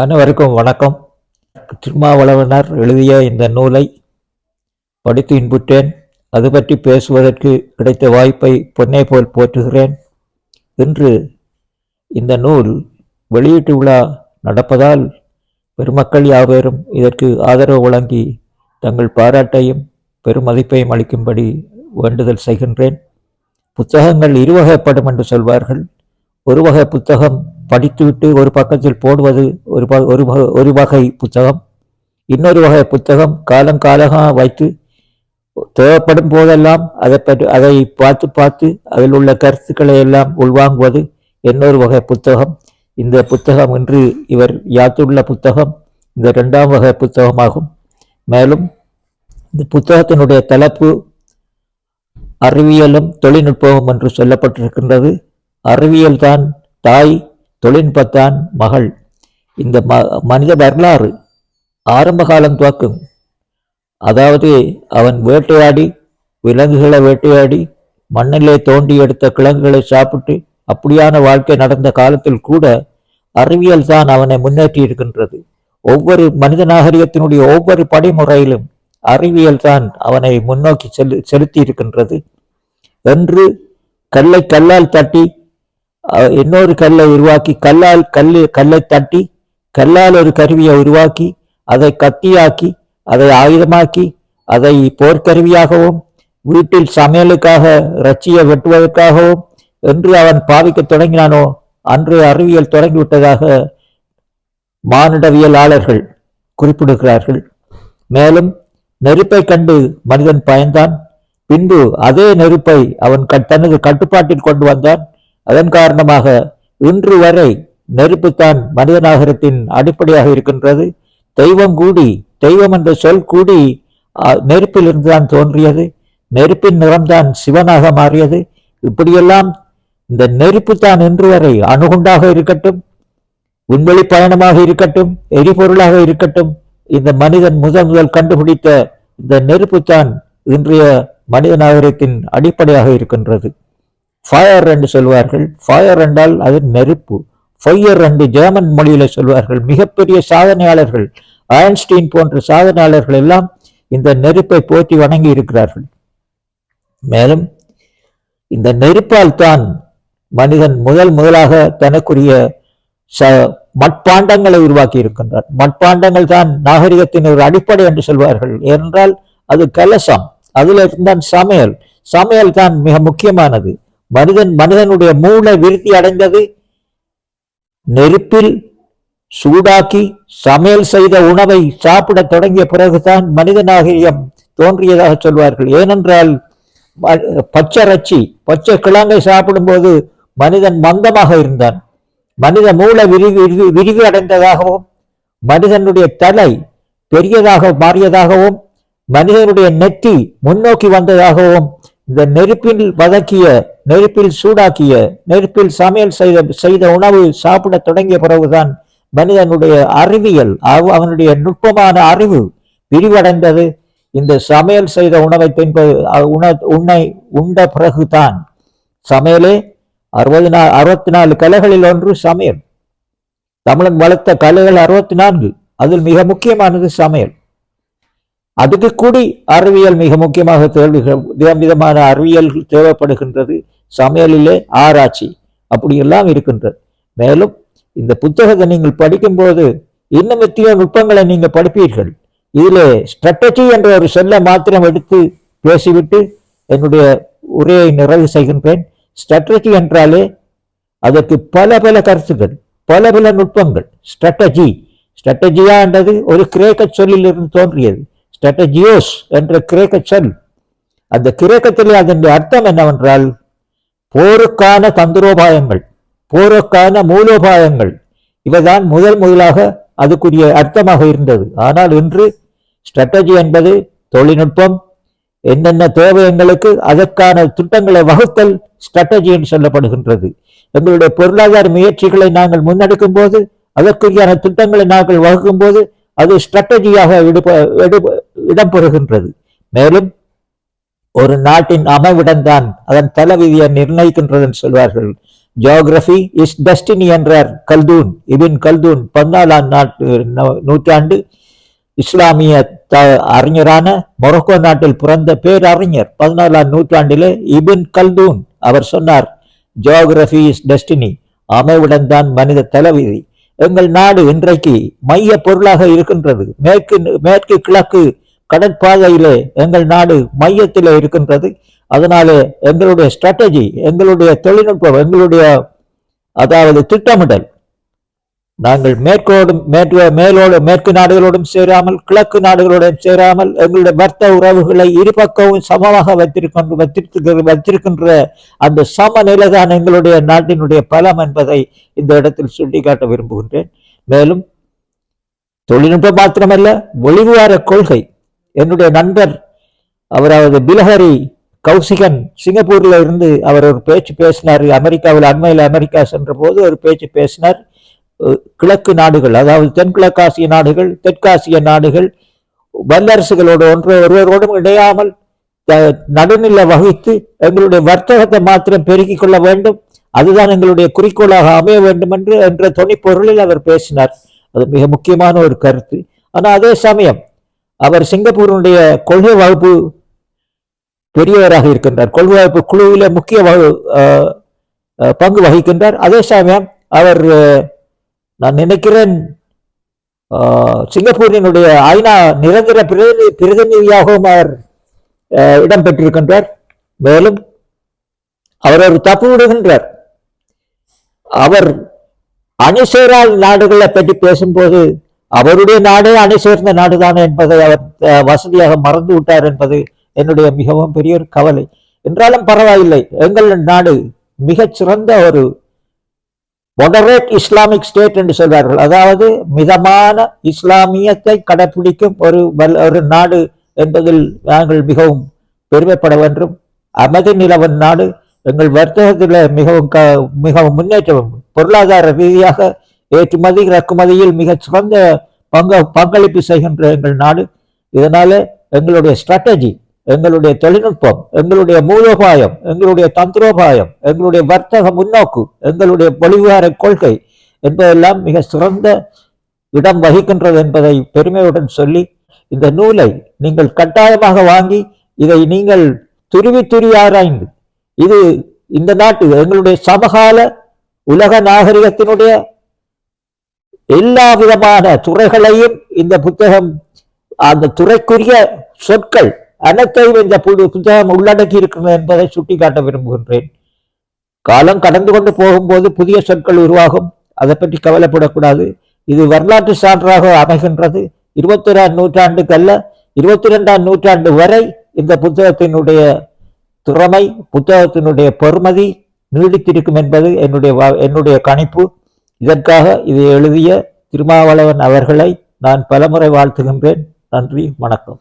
அனைவருக்கும் வணக்கம். திருமாவளவனார் எழுதிய இந்த நூலை படித்து இன்புற்றேன். அது பற்றி பேசுவதற்கு கிடைத்த வாய்ப்பை பொன்னை போல் போற்றுகிறேன். இன்று இந்த நூல் வெளியீட்டு விழா நடப்பதால் பெருமக்கள் யாவரும் இதற்கு ஆதரவு வழங்கி தங்கள் பாராட்டையும் பெருமதிப்பையும் அளிக்கும்படி வேண்டுதல் செய்கின்றேன். புத்தகங்கள் இருவகைப்படும் என்று சொல்வார்கள். ஒரு வகை புத்தகம் படித்துவிட்டு ஒரு பக்கத்தில் போடுவது ஒரு வகை புத்தகம். இன்னொரு வகை புத்தகம் காலங்காலமாக வைத்து தேவைப்படும் போதெல்லாம் அதை பார்த்து அதில் உள்ள கருத்துக்களை எல்லாம் உள்வாங்குவது இன்னொரு வகை புத்தகம். இந்த புத்தகம் இன்று இவர் யாத்துள்ள புத்தகம் இந்த இரண்டாம் வகை புத்தகமாகும். மேலும் இந்த புத்தகத்தினுடைய தலைப்பு அறிவியலும் தொழில்நுட்பமும் என்று சொல்லப்பட்டிருக்கின்றது. அறிவியல் தான் தாய், தொழில்நுட்பத்தான் மகள். இந்த மனித வரலாறு ஆரம்ப காலம் துவக்கும். அதாவது அவன் வேட்டையாடி விலங்குகளை வேட்டையாடி மண்ணிலே தோண்டி எடுத்த கிழங்குகளை சாப்பிட்டு அப்படியான வாழ்க்கை நடந்த காலத்தில் கூட அறிவியல் தான் அவனை முன்னேற்றி இருக்கின்றது. ஒவ்வொரு மனித நாகரிகத்தினுடைய ஒவ்வொரு படிமுறையிலும் அறிவியல் தான் அவனை முன்னோக்கி செலுத்தி இருக்கின்றது. என்று கல்லை கல்லால் தட்டி இன்னொரு கல்லை உருவாக்கி கல்லை தட்டி கல்லால் ஒரு கருவியை உருவாக்கி அதை கத்தியாக்கி அதை ஆயுதமாக்கி அதை போர்க்கருவியாகவும் வீட்டில் சமையலுக்காக இறைச்சியை வெட்டுவதற்காகவும் என்று அவன் பாவிக்க தொடங்கினானோ அன்று அறிவியல் தொடங்கிவிட்டதாக மானிடவியலாளர்கள் குறிப்பிடுகிறார்கள். மேலும் நெருப்பை கண்டு மனிதன் பயந்தான். பின்பு அதே நெருப்பை அவன் தனது கட்டுப்பாட்டில் கொண்டு வந்தான். அதன் காரணமாக இன்று வரை நெருப்புத்தான் மனித நாகரிகத்தின் அடிப்படையாக இருக்கின்றது. தெய்வம் என்ற சொல் கூடி நெருப்பில் இருந்துதான் தோன்றியது. நெருப்பின் நிறம்தான் சிவனாக மாறியது. இப்படியெல்லாம் இந்த நெருப்பு தான் இன்று வரை அணுகுண்டாக இருக்கட்டும், விண்வெளி பயணமாக இருக்கட்டும், எரிபொருளாக இருக்கட்டும், இந்த மனிதன் முதல் கண்டுபிடித்த இந்த நெருப்பு தான் இன்றைய மனித நாகரிகத்தின் அடிப்படையாக இருக்கின்றது. ஃபயர் என்று சொல்வார்கள். ஃபயர் என்றால் அது நெருப்பு. ஃபயர் என்று ஜெர்மன் மொழியில சொல்வார்கள். மிகப்பெரிய சாதனையாளர்கள் ஐன்ஸ்டீன் போன்ற சாதனையாளர்கள் எல்லாம் இந்த நெருப்பை போற்றி வணங்கி இருக்கிறார்கள். மேலும் இந்த நெருப்பால் தான் மனிதன் முதலாக தனக்குரிய மட்பாண்டங்களை உருவாக்கி இருக்கின்றார். மட்பாண்டங்கள் தான் நாகரிகத்தின் ஒரு அடிப்படை என்று சொல்வார்கள். ஏனென்றால் அது கலசம், அதில் இருந்தான் சமையல் தான் மிக முக்கியமானது. மனிதனுடைய மூளை விருத்தி அடைந்தது நெருப்பில் சூடாக்கி சமையல் செய்த உணவை சாப்பிட தொடங்கிய பிறகுதான் மனித நாகரிகம் தோன்றியதாக சொல்வார்கள். ஏனென்றால் பச்சை கிழங்கை சாப்பிடும் போது மனிதன் மந்தமாக இருந்தான். மனித மூளை விரிவு அடைந்ததாகவும் மனிதனுடைய தலை பெரியதாக மாறியதாகவும் மனிதனுடைய நெற்றி முன்னோக்கி வந்ததாகவும் இந்த நெருப்பில் நெருப்பில் சூடாக்கிய நெருப்பில் சமையல் செய்த உணவு சாப்பிட தொடங்கிய பிறகுதான் மனிதனுடைய அறிவியல் அவனுடைய நுட்பமான அறிவு விரிவடைந்தது. இந்த சமையல் செய்த உணவை உண்ட பிறகுதான் சமையலே 64 கலைகளில் ஒன்று சமையல். தமிழன் வளர்த்த கலைகள் 64, அதில் மிக முக்கியமானது சமையல். அதுக்கு கூடி அறிவியல் மிக முக்கியமாக விதமான அறிவியல் தேவைப்படுகின்றது. சமையலிலே ஆராய்ச்சி அப்படியெல்லாம் இருக்கின்றது. மேலும் இந்த புத்தகத்தை நீங்கள் படிக்கும்போது இன்னும் எத்தனையோ நுட்பங்களை நீங்கள் படிப்பீர்கள். இதிலே ஸ்ட்ராட்டஜி என்ற ஒரு சொல்ல மாத்திரம் எடுத்து பேசிவிட்டு என்னுடைய உரையை நிறைவு செய்கின்றேன். ஸ்ட்ராட்டஜி என்றாலே அதற்கு பல கருத்துக்கள், பல நுட்பங்கள். ஸ்ட்ராட்டஜியா என்றது ஒரு கிரேக்க சொல்லில் இருந்து தோன்றியது. ஸ்ட்ராட்டஜியோஸ் என்ற கிரேக்க சொல். அந்த கிரேக்கத்திலே அதனுடைய அர்த்தம் என்னவென்றால் போருக்கான தந்திரோபாயங்கள், போருக்கான மூலோபாயங்கள். இவைதான் முதலாக அதுக்குரிய அர்த்தமாக இருந்தது. ஆனால் இன்று ஸ்ட்ராட்டஜி என்பது தொழில்நுட்பம், என்னென்ன தேவை எங்களுக்கு அதற்கான திட்டங்களை வகுத்தல் ஸ்ட்ராட்டஜி என்று சொல்லப்படுகின்றது. எங்களுடைய பொருளாதார முயற்சிகளை நாங்கள் முன்னெடுக்கும் போது அதற்குரியான திட்டங்களை நாங்கள் வகுக்கும் போது அது ஸ்ட்ராட்டஜியாக இடம்பெறுகின்றது. மேலும் ஒரு நாட்டின் அமைவிடம்தான் அதன் தலைவிதியை நிர்ணயிக்கின்றது என்று சொல்வார்கள். ஜியோகிரபி இஸ் டெஸ்டினி என்றார் கல்தூன், இபின் கல்தூன். 14ஆம் நூற்றாண்டு இஸ்லாமிய அறிஞரான மொரோக்கோ நாட்டில் பிறந்த பேரறிஞர். 14ஆம் நூற்றாண்டிலே இபின் கல்தூன் அவர் சொன்னார், ஜியோகிரபி இஸ் டெஸ்டினி, அமைவிடம் தான் மனித தலைவிதி. எங்கள் நாடு இன்றைக்கு மைய பொருளாக இருக்கின்றது. மேற்கு கிழக்கு கடற்பாதையிலே எங்கள் நாடு மையத்திலே இருக்கின்றது. அதனாலே எங்களுடைய ஸ்ட்ராட்டஜி, எங்களுடைய தொழில்நுட்பம், எங்களுடைய அதாவது திட்டமிடல், நாங்கள் மேற்கு நாடுகளோடும் சேராமல் கிழக்கு நாடுகளோடும் சேராமல் எங்களுடைய வர்த்தக உறவுகளை இருபக்கவும் சமமாக வைத்திருக்கின்ற அந்த சமநிலைதான் எங்களுடைய நாட்டினுடைய பலம் என்பதை இந்த இடத்தில் சுட்டிக்காட்ட விரும்புகின்றேன். மேலும் தொழில்நுட்பம் மாத்திரமல்ல, ஒளிவுவார கொள்கை. என்னுடைய நண்பர் அவராவது பிலஹரி கௌசிகன் சிங்கப்பூர்ல இருந்து அவர் ஒரு பேச்சு பேசினார். அமெரிக்காவில் அண்மையில் அமெரிக்கா சென்ற போது ஒரு பேச்சு பேசினார். கிழக்கு நாடுகள், அதாவது தென்கிழக்காசிய நாடுகள், தெற்காசிய நாடுகள் வல்லரசுகளோடு ஒருவரோடும் இணையாமல் நடுநிலை வகித்து எங்களுடைய வர்த்தகத்தை மாத்திரம் பெருக்கிக் கொள்ள வேண்டும், அதுதான் எங்களுடைய குறிக்கோளாக அமைய வேண்டும் என்ற துணிப்பொருளில் அவர் பேசினார். அது மிக முக்கியமான ஒரு கருத்து. ஆனால் அதே சமயம் அவர் சிங்கப்பூருடைய கொள்கை வகுப்பு பெரியவராக இருக்கின்றார். கொள்கை வகுப்பு குழுவில முக்கிய பங்கு வகிக்கின்றார். அதே சமயம் அவர், நான் நினைக்கிறேன், சிங்கப்பூரினுடைய ஐநா நிரந்தர பிரதிநிதியாகவும் அவர் இடம்பெற்றிருக்கின்றார். மேலும் அவர் ஒரு தப்பு விடுகின்றார். அவர் அணிசேரா நாடுகளை பற்றி பேசும்போது அவருடைய நாடே அணி சேர்ந்த நாடுதானே என்பதை அவர் வசதியாக மறந்து விட்டார் என்பது என்னுடைய மிகவும் பெரிய ஒரு கவலை. என்றாலும் பரவாயில்லை, எங்கள் நாடு மிகச் சிறந்த ஒரு மொடரேட் இஸ்லாமிக் ஸ்டேட் என்று சொல்வார்கள், அதாவது மிதமான இஸ்லாமியத்தை கடைபிடிக்கும் ஒரு நாடு என்பதில் நாங்கள் மிகவும் பெருமைப்பட வேண்டும். அமைதி நிலவன் நாடு. எங்கள் வர்த்தகத்தில் மிகவும் முன்னேற்றம், பொருளாதார ரீதியாக ஏற்றுமதி இறக்குமதியில் மிகச் சிறந்த பங்களிப்பு செய்கின்ற எங்கள் நாடு. இதனால எங்களுடைய ஸ்ட்ராட்டஜி, எங்களுடைய தொழில்நுட்பம், எங்களுடைய மூலோபாயம், எங்களுடைய தந்திரோபாயம், எங்களுடைய வர்த்தக முன்னோக்கு, எங்களுடைய பொலிவுகார கொள்கை என்பதெல்லாம் மிக சிறந்த இடம் வகிக்கின்றது என்பதை பெருமையுடன் சொல்லி, இந்த நூலை நீங்கள் கட்டாயமாக வாங்கி இதை நீங்கள் துருவி ஆராய்ந்து, இது இந்த நாட்டு எங்களுடைய சமகால உலக நாகரிகத்தினுடைய எல்லா விதமான துறைகளையும் இந்த புத்தகம், அந்த துறைக்குரிய சொற்கள் அனைத்தையும் இந்த புத்தகம் உள்ளடக்கி இருக்கிறது என்பதை சுட்டிக்காட்ட விரும்புகின்றேன். காலம் கடந்து கொண்டு போகும்போது புதிய சொற்கள் உருவாகும், அதை பற்றி கவலைப்படக்கூடாது. இது வரலாற்று சான்றாக அமைகின்றது. 21ஆம் நூற்றாண்டுக்கல்ல, 22ஆம் நூற்றாண்டு வரை இந்த புத்தகத்தினுடைய திறமை, புத்தகத்தினுடைய பெறுமதி நீடித்திருக்கும் என்பது என்னுடைய கணிப்பு. இதற்காக இதை எழுதிய திருமாவளவன் அவர்களை நான் பலமுறை வாழ்த்துகின்றேன். நன்றி, வணக்கம்.